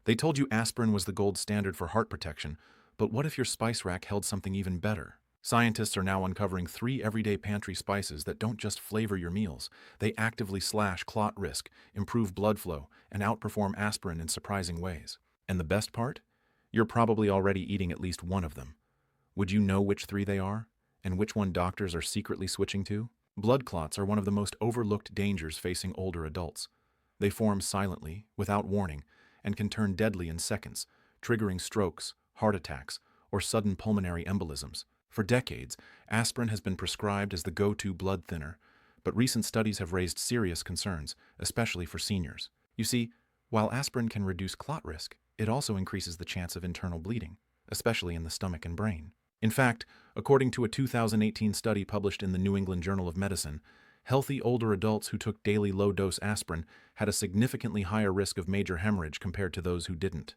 They told you aspirin was the gold standard for heart protection, but what if your spice rack held something even better? Scientists are now uncovering 3 everyday pantry spices that don't just flavor your meals. They actively slash clot risk, improve blood flow, and outperform aspirin in surprising ways. And the best part? You're probably already eating at least one of them. Would you know which 3 they are? And which one doctors are secretly switching to? Blood clots are one of the most overlooked dangers facing older adults. They form silently, without warning, and can turn deadly in seconds, triggering strokes, heart attacks, or sudden pulmonary embolisms. For decades, aspirin has been prescribed as the go-to blood thinner, but recent studies have raised serious concerns, especially for seniors. You see, while aspirin can reduce clot risk, it also increases the chance of internal bleeding, especially in the stomach and brain. In fact, according to a 2018 study published in the New England Journal of Medicine, healthy older adults who took daily low-dose aspirin had a significantly higher risk of major hemorrhage compared to those who didn't.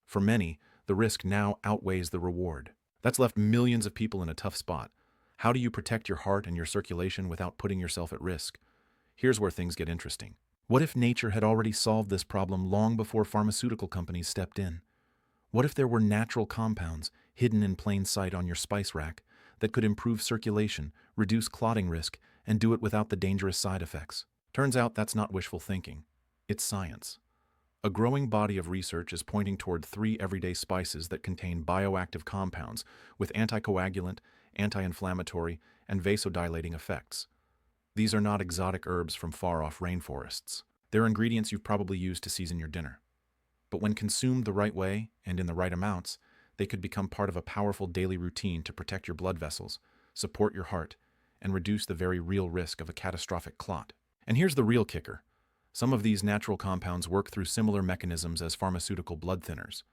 For many, the risk now outweighs the reward. That's left millions of people in a tough spot. How do you protect your heart and your circulation without putting yourself at risk? Here's where things get interesting. What if nature had already solved this problem long before pharmaceutical companies stepped in? What if there were natural compounds hidden in plain sight on your spice rack that could improve circulation, reduce clotting risk, and do it without the dangerous side effects? Turns out that's not wishful thinking. It's science. A growing body of research is pointing toward 3 everyday spices that contain bioactive compounds with anticoagulant, anti-inflammatory, and vasodilating effects. These are not exotic herbs from far-off rainforests. They're ingredients you've probably used to season your dinner. But when consumed the right way and in the right amounts, they could become part of a powerful daily routine to protect your blood vessels, support your heart, and reduce the very real risk of a catastrophic clot. And here's the real kicker. Some of these natural compounds work through similar mechanisms as pharmaceutical blood thinners.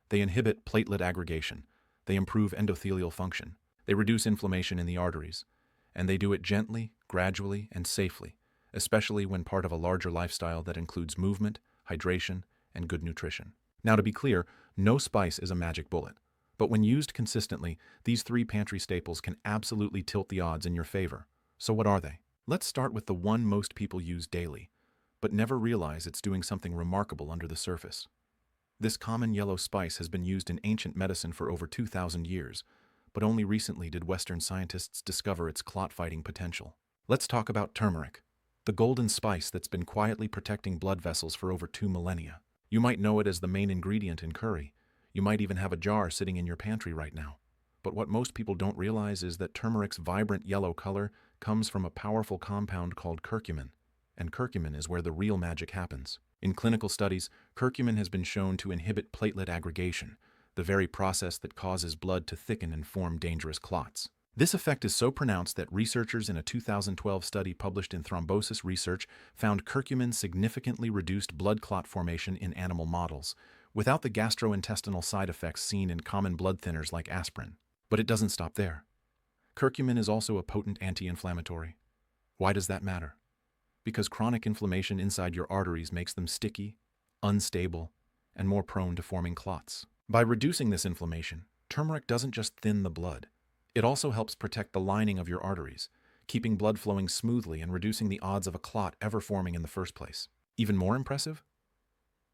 They inhibit platelet aggregation, they improve endothelial function, they reduce inflammation in the arteries, and they do it gently, gradually, and safely, especially when part of a larger lifestyle that includes movement, hydration, and good nutrition. Now, to be clear, no spice is a magic bullet, but when used consistently, these 3 pantry staples can absolutely tilt the odds in your favor. So what are they? Let's start with the one most people use daily, but never realize it's doing something remarkable under the surface. This common yellow spice has been used in ancient medicine for over 2,000 years, but only recently did Western scientists discover its clot-fighting potential. Let's talk about turmeric, the golden spice that's been quietly protecting blood vessels for over 2 millennia. You might know it as the main ingredient in curry. You might even have a jar sitting in your pantry right now. But what most people don't realize is that turmeric's vibrant yellow color comes from a powerful compound called curcumin. And curcumin is where the real magic happens. In clinical studies, curcumin has been shown to inhibit platelet aggregation, the very process that causes blood to thicken and form dangerous clots. This effect is so pronounced that researchers in a 2012 study published in Thrombosis Research found curcumin significantly reduced blood clot formation in animal models, without the gastrointestinal side effects seen in common blood thinners like aspirin. But it doesn't stop there. Curcumin is also a potent anti-inflammatory. Why does that matter? Because chronic inflammation inside your arteries makes them sticky, unstable, and more prone to forming clots. By reducing this inflammation, turmeric doesn't just thin the blood. It also helps protect the lining of your arteries, keeping blood flowing smoothly and reducing the odds of a clot ever forming in the first place. Even more impressive?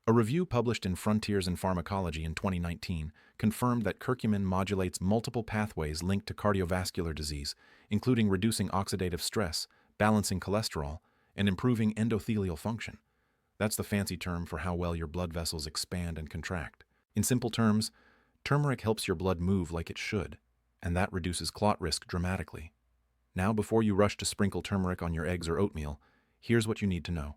A review published in Frontiers in Pharmacology in 2019 confirmed that curcumin modulates multiple pathways linked to cardiovascular disease, including reducing oxidative stress, balancing cholesterol, and improving endothelial function. That's the fancy term for how well your blood vessels expand and contract. In simple terms, turmeric helps your blood move like it should, and that reduces clot risk dramatically. Now, before you rush to sprinkle turmeric on your eggs or oatmeal, here's what you need to know.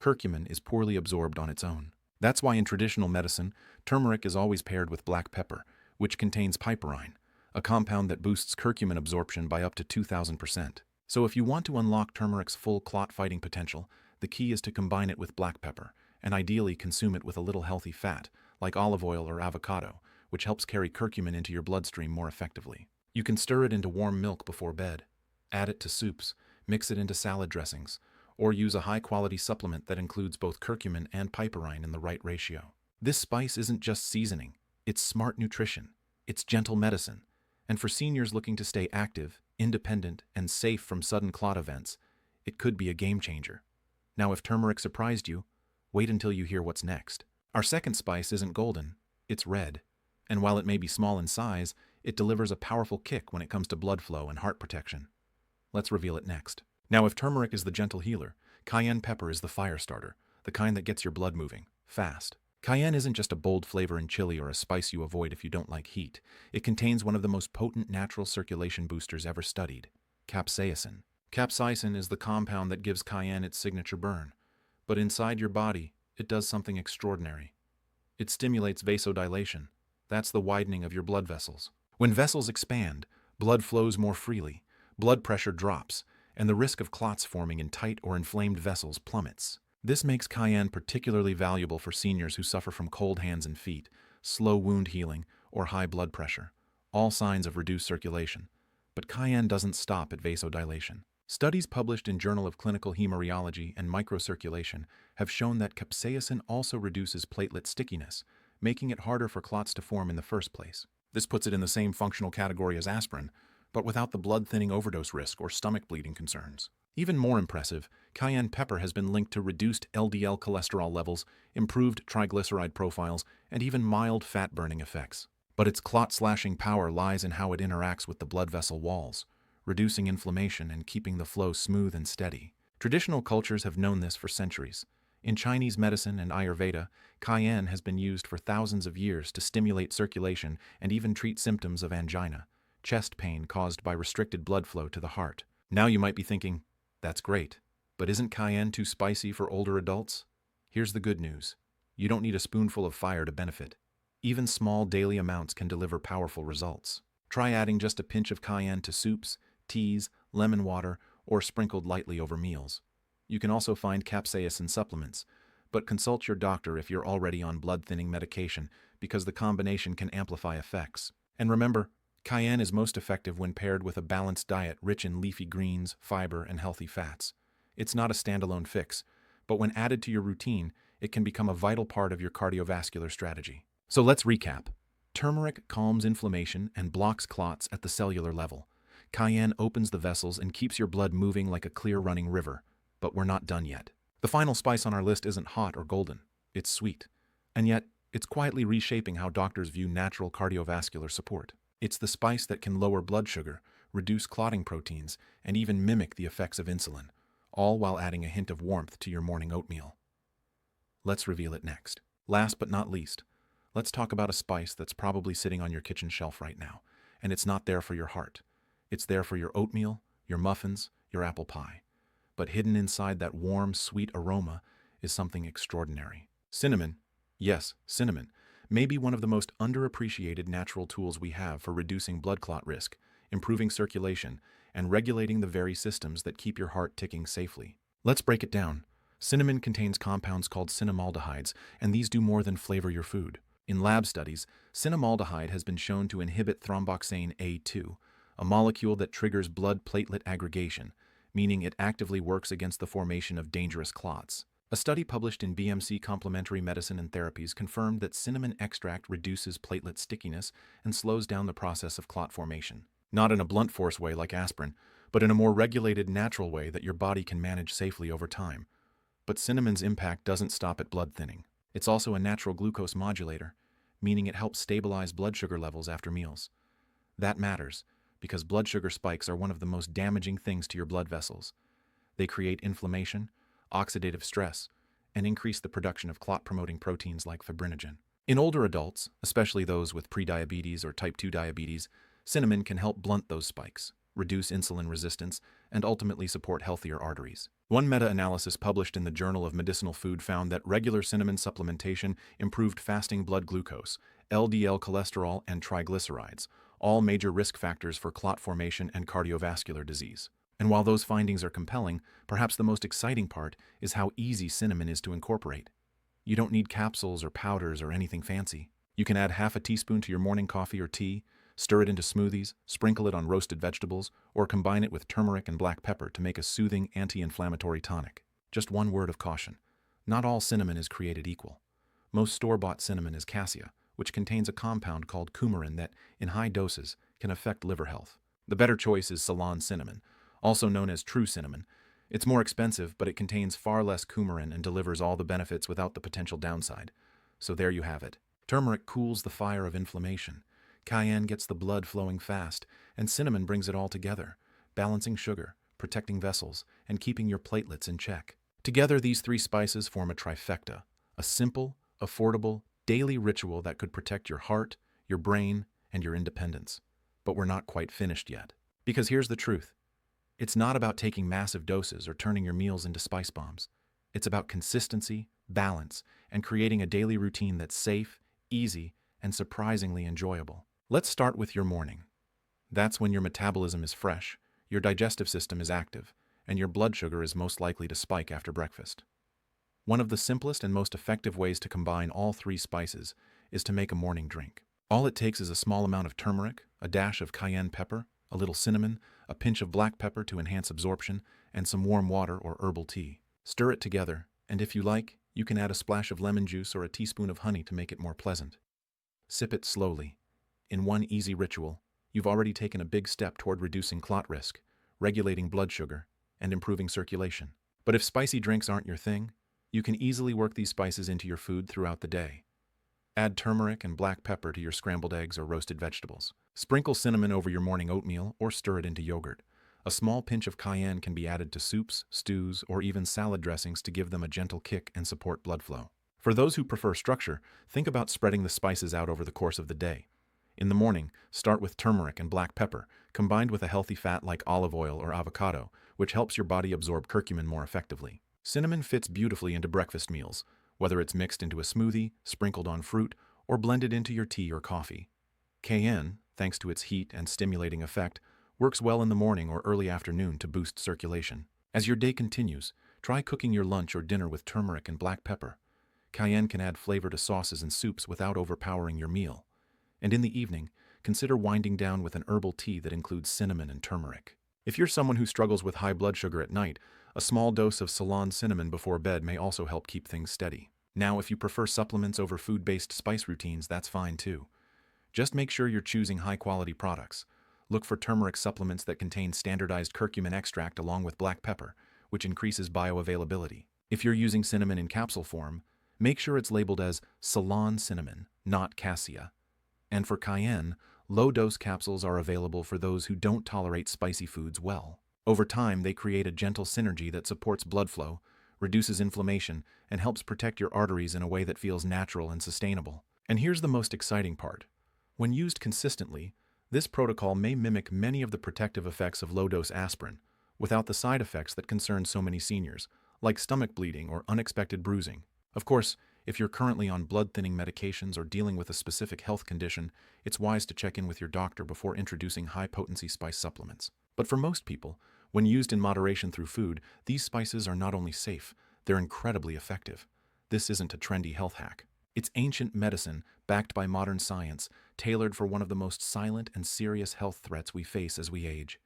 Curcumin is poorly absorbed on its own. That's why in traditional medicine, turmeric is always paired with black pepper, which contains piperine, a compound that boosts curcumin absorption by up to 2,000%. So if you want to unlock turmeric's full clot-fighting potential, the key is to combine it with black pepper, and ideally consume it with a little healthy fat, like olive oil or avocado, which helps carry curcumin into your bloodstream more effectively. You can stir it into warm milk before bed, add it to soups, mix it into salad dressings, or use a high-quality supplement that includes both curcumin and piperine in the right ratio. This spice isn't just seasoning, it's smart nutrition, it's gentle medicine, and for seniors looking to stay active, independent, and safe from sudden clot events, it could be a game changer. Now, if turmeric surprised you, wait until you hear what's next. Our second spice isn't golden, it's red. And while it may be small in size, it delivers a powerful kick when it comes to blood flow and heart protection. Let's reveal it next. Now, if turmeric is the gentle healer, cayenne pepper is the fire starter, the kind that gets your blood moving, fast. Cayenne isn't just a bold flavor in chili or a spice you avoid if you don't like heat. It contains one of the most potent natural circulation boosters ever studied, capsaicin. Capsaicin is the compound that gives cayenne its signature burn. But inside your body, it does something extraordinary. It stimulates vasodilation. That's the widening of your blood vessels. When vessels expand, blood flows more freely, blood pressure drops, and the risk of clots forming in tight or inflamed vessels plummets. This makes cayenne particularly valuable for seniors who suffer from cold hands and feet, slow wound healing, or high blood pressure, all signs of reduced circulation. But cayenne doesn't stop at vasodilation. Studies published in Journal of Clinical Hemorrheology and Microcirculation have shown that capsaicin also reduces platelet stickiness, making it harder for clots to form in the first place. This puts it in the same functional category as aspirin, but without the blood-thinning overdose risk or stomach bleeding concerns. Even more impressive, cayenne pepper has been linked to reduced LDL cholesterol levels, improved triglyceride profiles, and even mild fat-burning effects. But its clot-slashing power lies in how it interacts with the blood vessel walls, reducing inflammation and keeping the flow smooth and steady. Traditional cultures have known this for centuries. In Chinese medicine and Ayurveda, cayenne has been used for thousands of years to stimulate circulation and even treat symptoms of angina, chest pain caused by restricted blood flow to the heart. Now you might be thinking, that's great, but isn't cayenne too spicy for older adults? Here's the good news. You don't need a spoonful of fire to benefit. Even small daily amounts can deliver powerful results. Try adding just a pinch of cayenne to soups, teas, lemon water, or sprinkled lightly over meals. You can also find capsaicin supplements, but consult your doctor if you're already on blood-thinning medication because the combination can amplify effects. And remember, cayenne is most effective when paired with a balanced diet rich in leafy greens, fiber, and healthy fats. It's not a standalone fix, but when added to your routine, it can become a vital part of your cardiovascular strategy. So let's recap. Turmeric calms inflammation and blocks clots at the cellular level. Cayenne opens the vessels and keeps your blood moving like a clear running river. But we're not done yet. The final spice on our list isn't hot or golden. It's sweet. And yet, it's quietly reshaping how doctors view natural cardiovascular support. It's the spice that can lower blood sugar, reduce clotting proteins, and even mimic the effects of insulin, all while adding a hint of warmth to your morning oatmeal. Let's reveal it next. Last but not least, let's talk about a spice that's probably sitting on your kitchen shelf right now, and it's not there for your heart. It's there for your oatmeal, your muffins, your apple pie. But hidden inside that warm, sweet aroma is something extraordinary. Cinnamon, yes, cinnamon, may be one of the most underappreciated natural tools we have for reducing blood clot risk, improving circulation, and regulating the very systems that keep your heart ticking safely. Let's break it down. Cinnamon contains compounds called cinnamaldehydes, and these do more than flavor your food. In lab studies, cinnamaldehyde has been shown to inhibit thromboxane A2, a molecule that triggers blood platelet aggregation, meaning it actively works against the formation of dangerous clots. A study published in BMC Complementary Medicine and Therapies confirmed that cinnamon extract reduces platelet stickiness and slows down the process of clot formation. Not in a blunt force way like aspirin, but in a more regulated, natural way that your body can manage safely over time. But cinnamon's impact doesn't stop at blood thinning. It's also a natural glucose modulator, meaning it helps stabilize blood sugar levels after meals. That matters, because blood sugar spikes are one of the most damaging things to your blood vessels. They create inflammation, oxidative stress, and increase the production of clot-promoting proteins like fibrinogen. In older adults, especially those with prediabetes or type 2 diabetes, cinnamon can help blunt those spikes, reduce insulin resistance, and ultimately support healthier arteries. One meta-analysis published in the Journal of Medicinal Food found that regular cinnamon supplementation improved fasting blood glucose, LDL cholesterol, and triglycerides, all major risk factors for clot formation and cardiovascular disease. And while those findings are compelling, perhaps the most exciting part is how easy cinnamon is to incorporate. You don't need capsules or powders or anything fancy. You can add half a teaspoon to your morning coffee or tea, stir it into smoothies, sprinkle it on roasted vegetables, or combine it with turmeric and black pepper to make a soothing anti-inflammatory tonic. Just one word of caution. Not all cinnamon is created equal. Most store-bought cinnamon is cassia, which contains a compound called coumarin that, in high doses, can affect liver health. The better choice is Ceylon cinnamon, also known as true cinnamon. It's more expensive, but it contains far less coumarin and delivers all the benefits without the potential downside. So there you have it. Turmeric cools the fire of inflammation. Cayenne gets the blood flowing fast, and cinnamon brings it all together, balancing sugar, protecting vessels, and keeping your platelets in check. Together, these three spices form a trifecta, a simple, affordable, daily ritual that could protect your heart, your brain, and your independence. But we're not quite finished yet. Because here's the truth. It's not about taking massive doses or turning your meals into spice bombs. It's about consistency, balance, and creating a daily routine that's safe, easy, and surprisingly enjoyable. Let's start with your morning. That's when your metabolism is fresh, your digestive system is active, and your blood sugar is most likely to spike after breakfast. One of the simplest and most effective ways to combine all three spices is to make a morning drink. All it takes is a small amount of turmeric, a dash of cayenne pepper, a little cinnamon, a pinch of black pepper to enhance absorption, and some warm water or herbal tea. Stir it together, and if you like, you can add a splash of lemon juice or a teaspoon of honey to make it more pleasant. Sip it slowly. In one easy ritual, you've already taken a big step toward reducing clot risk, regulating blood sugar, and improving circulation. But if spicy drinks aren't your thing, you can easily work these spices into your food throughout the day. Add turmeric and black pepper to your scrambled eggs or roasted vegetables. Sprinkle cinnamon over your morning oatmeal or stir it into yogurt. A small pinch of cayenne can be added to soups, stews, or even salad dressings to give them a gentle kick and support blood flow. For those who prefer structure, think about spreading the spices out over the course of the day. In the morning, start with turmeric and black pepper, combined with a healthy fat like olive oil or avocado, which helps your body absorb curcumin more effectively. Cinnamon fits beautifully into breakfast meals, whether it's mixed into a smoothie, sprinkled on fruit, or blended into your tea or coffee. Cayenne, thanks to its heat and stimulating effect, works well in the morning or early afternoon to boost circulation. As your day continues, try cooking your lunch or dinner with turmeric and black pepper. Cayenne can add flavor to sauces and soups without overpowering your meal. And in the evening, consider winding down with an herbal tea that includes cinnamon and turmeric. If you're someone who struggles with high blood sugar at night, a small dose of Ceylon cinnamon before bed may also help keep things steady. Now, if you prefer supplements over food-based spice routines, that's fine too. Just make sure you're choosing high-quality products. Look for turmeric supplements that contain standardized curcumin extract along with black pepper, which increases bioavailability. If you're using cinnamon in capsule form, make sure it's labeled as Ceylon cinnamon, not cassia. And for cayenne, low-dose capsules are available for those who don't tolerate spicy foods well. Over time, they create a gentle synergy that supports blood flow, reduces inflammation, and helps protect your arteries in a way that feels natural and sustainable. And here's the most exciting part. When used consistently, this protocol may mimic many of the protective effects of low-dose aspirin, without the side effects that concern so many seniors, like stomach bleeding or unexpected bruising. Of course, if you're currently on blood-thinning medications or dealing with a specific health condition, it's wise to check in with your doctor before introducing high-potency spice supplements. But for most people, when used in moderation through food, these spices are not only safe, they're incredibly effective. This isn't a trendy health hack. It's ancient medicine, backed by modern science, tailored for one of the most silent and serious health threats we face as we age.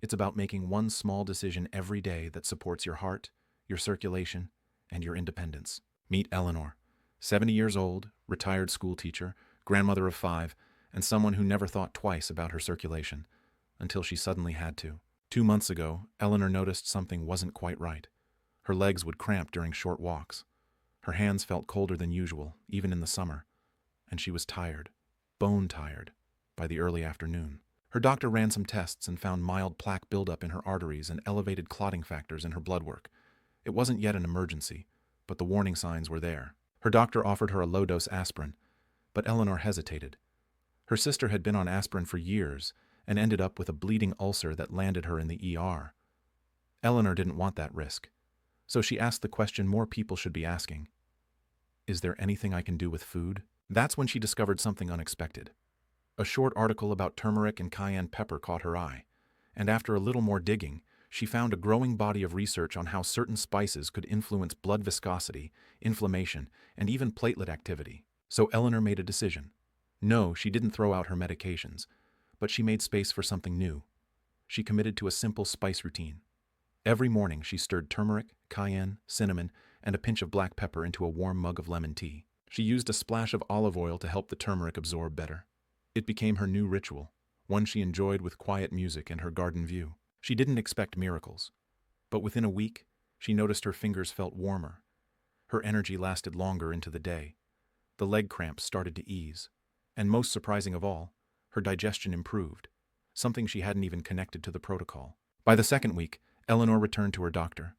It's about making one small decision every day that supports your heart, your circulation, and your independence. Meet Eleanor, 70 years old, retired school teacher, grandmother of 5, and someone who never thought twice about her circulation, until she suddenly had to. 2 months ago, Eleanor noticed something wasn't quite right. Her legs would cramp during short walks. Her hands felt colder than usual, even in the summer, and she was tired, bone tired, by the early afternoon. Her doctor ran some tests and found mild plaque buildup in her arteries and elevated clotting factors in her blood work. It wasn't yet an emergency, but the warning signs were there. Her doctor offered her a low-dose aspirin, but Eleanor hesitated. Her sister had been on aspirin for years and ended up with a bleeding ulcer that landed her in the ER. Eleanor didn't want that risk, so she asked the question more people should be asking. Is there anything I can do with food? That's when she discovered something unexpected. A short article about turmeric and cayenne pepper caught her eye, and after a little more digging, she found a growing body of research on how certain spices could influence blood viscosity, inflammation, and even platelet activity. So Eleanor made a decision. No, she didn't throw out her medications, but she made space for something new. She committed to a simple spice routine. Every morning she stirred turmeric, cayenne, cinnamon, and a pinch of black pepper into a warm mug of lemon tea. She used a splash of olive oil to help the turmeric absorb better. It became her new ritual, one she enjoyed with quiet music and her garden view. She didn't expect miracles, but within a week, she noticed her fingers felt warmer. Her energy lasted longer into the day. The leg cramps started to ease. And most surprising of all, her digestion improved, something she hadn't even connected to the protocol. By the second week, Eleanor returned to her doctor.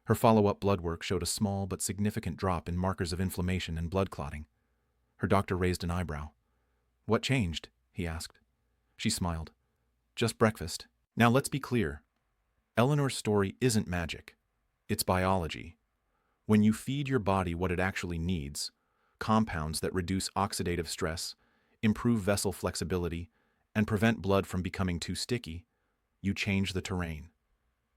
Her follow-up blood work showed a small but significant drop in markers of inflammation and blood clotting. Her doctor raised an eyebrow. "What changed?" he asked. She smiled. "Just breakfast." Now let's be clear. Eleanor's story isn't magic. It's biology. When you feed your body what it actually needs, compounds that reduce oxidative stress, improve vessel flexibility, and prevent blood from becoming too sticky, you change the terrain.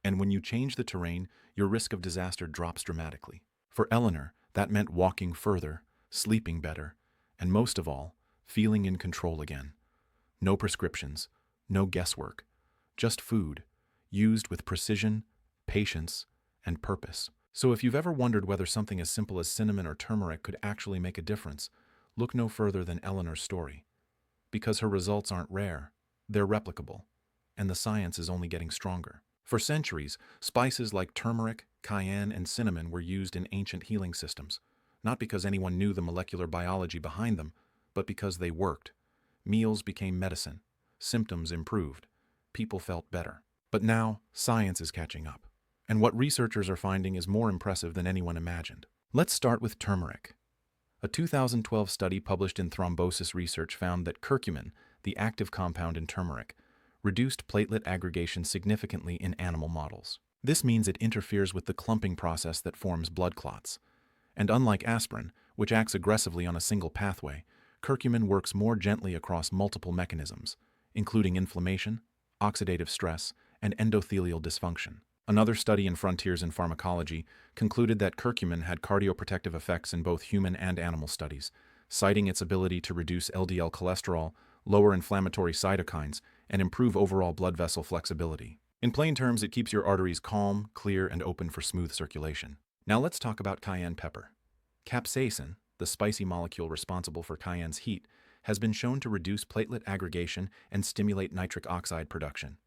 And when you change the terrain, your risk of disaster drops dramatically. For Eleanor, that meant walking further, sleeping better, and most of all, feeling in control again. No prescriptions, no guesswork, just food, used with precision, patience, and purpose. So if you've ever wondered whether something as simple as cinnamon or turmeric could actually make a difference, look no further than Eleanor's story. Because her results aren't rare, they're replicable, and the science is only getting stronger. For centuries, spices like turmeric, cayenne, and cinnamon were used in ancient healing systems, not because anyone knew the molecular biology behind them, but because they worked. Meals became medicine, symptoms improved, people felt better. But now, science is catching up. And what researchers are finding is more impressive than anyone imagined. Let's start with turmeric. A 2012 study published in Thrombosis Research found that curcumin, the active compound in turmeric, reduced platelet aggregation significantly in animal models. This means it interferes with the clumping process that forms blood clots. And unlike aspirin, which acts aggressively on a single pathway, curcumin works more gently across multiple mechanisms, including inflammation, oxidative stress, and endothelial dysfunction. Another study in Frontiers in Pharmacology concluded that curcumin had cardioprotective effects in both human and animal studies, citing its ability to reduce LDL cholesterol, lower inflammatory cytokines, and improve overall blood vessel flexibility. In plain terms, it keeps your arteries calm, clear, and open for smooth circulation. Now let's talk about cayenne pepper. Capsaicin, the spicy molecule responsible for cayenne's heat, has been shown to reduce platelet aggregation and stimulate nitric oxide production.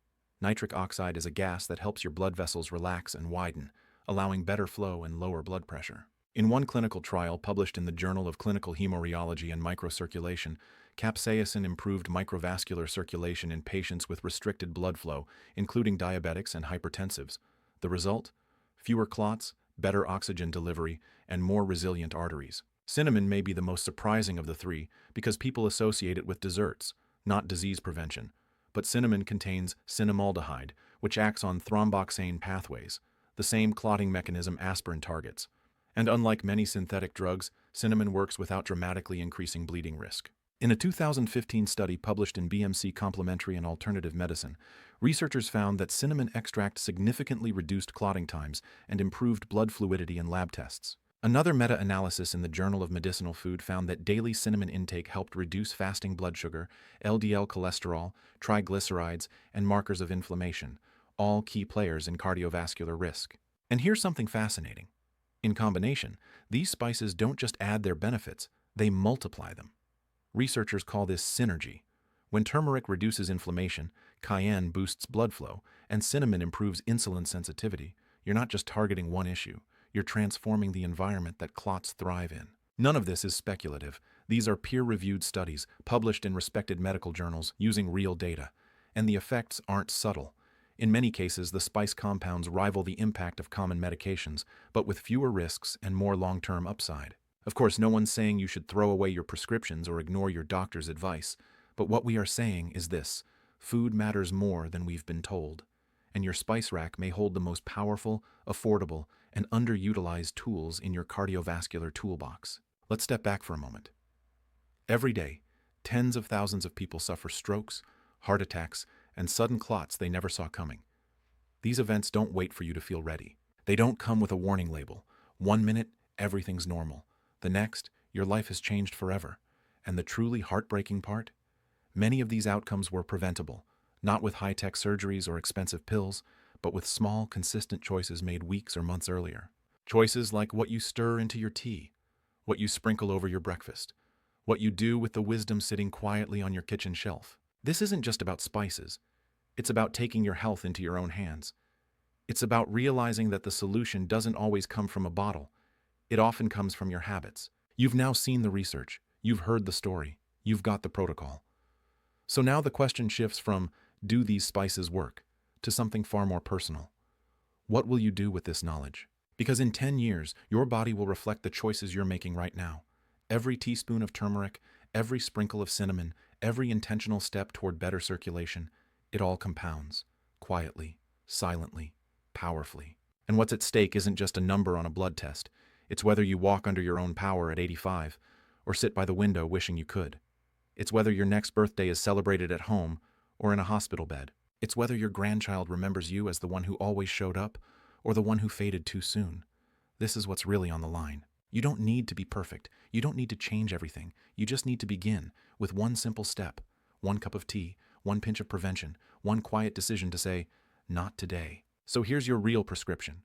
Nitric oxide is a gas that helps your blood vessels relax and widen, allowing better flow and lower blood pressure. In one clinical trial published in the Journal of Clinical Hemorrheology and Microcirculation, capsaicin improved microvascular circulation in patients with restricted blood flow, including diabetics and hypertensives. The result? Fewer clots, better oxygen delivery, and more resilient arteries. Cinnamon may be the most surprising of the three because people associate it with desserts, not disease prevention. But cinnamon contains cinnamaldehyde, which acts on thromboxane pathways, the same clotting mechanism aspirin targets. And unlike many synthetic drugs, cinnamon works without dramatically increasing bleeding risk. In a 2015 study published in BMC Complementary and Alternative Medicine, researchers found that cinnamon extract significantly reduced clotting times and improved blood fluidity in lab tests. Another meta-analysis in the Journal of Medicinal Food found that daily cinnamon intake helped reduce fasting blood sugar, LDL cholesterol, triglycerides, and markers of inflammation, all key players in cardiovascular risk. And here's something fascinating. In combination, these spices don't just add their benefits, they multiply them. Researchers call this synergy. When turmeric reduces inflammation, cayenne boosts blood flow, and cinnamon improves insulin sensitivity, you're not just targeting one issue. You're transforming the environment that clots thrive in. None of this is speculative. These are peer-reviewed studies, published in respected medical journals, using real data. And the effects aren't subtle. In many cases, the spice compounds rival the impact of common medications, but with fewer risks and more long-term upside. Of course, no one's saying you should throw away your prescriptions or ignore your doctor's advice. But what we are saying is this: food matters more than we've been told. And your spice rack may hold the most powerful, affordable, and underutilized tools in your cardiovascular toolbox. Let's step back for a moment. Every day, tens of thousands of people suffer strokes, heart attacks, and sudden clots they never saw coming. These events don't wait for you to feel ready. They don't come with a warning label. 1 minute, everything's normal. The next, your life has changed forever. And the truly heartbreaking part? Many of these outcomes were preventable, not with high-tech surgeries or expensive pills, but with small, consistent choices made weeks or months earlier. Choices like what you stir into your tea, what you sprinkle over your breakfast, what you do with the wisdom sitting quietly on your kitchen shelf. This isn't just about spices. It's about taking your health into your own hands. It's about realizing that the solution doesn't always come from a bottle. It often comes from your habits. You've now seen the research, you've heard the story, you've got the protocol. So now the question shifts from, do these spices work, to something far more personal. What will you do with this knowledge? Because in 10 years, your body will reflect the choices you're making right now. Every teaspoon of turmeric, every sprinkle of cinnamon, every intentional step toward better circulation, it all compounds, quietly, silently, powerfully. And what's at stake isn't just a number on a blood test. It's whether you walk under your own power at 85, or sit by the window wishing you could. It's whether your next birthday is celebrated at home or in a hospital bed. It's whether your grandchild remembers you as the one who always showed up or the one who faded too soon. This is what's really on the line. You don't need to be perfect. You don't need to change everything. You just need to begin with one simple step, one cup of tea, one pinch of prevention, one quiet decision to say, not today. So here's your real prescription.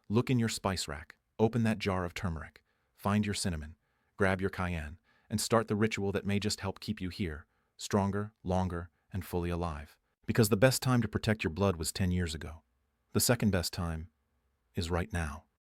Look in your spice rack, open that jar of turmeric, find your cinnamon, grab your cayenne, and start the ritual that may just help keep you here, stronger, longer, and fully alive. Because the best time to protect your blood was 10 years ago. The second best time is right now.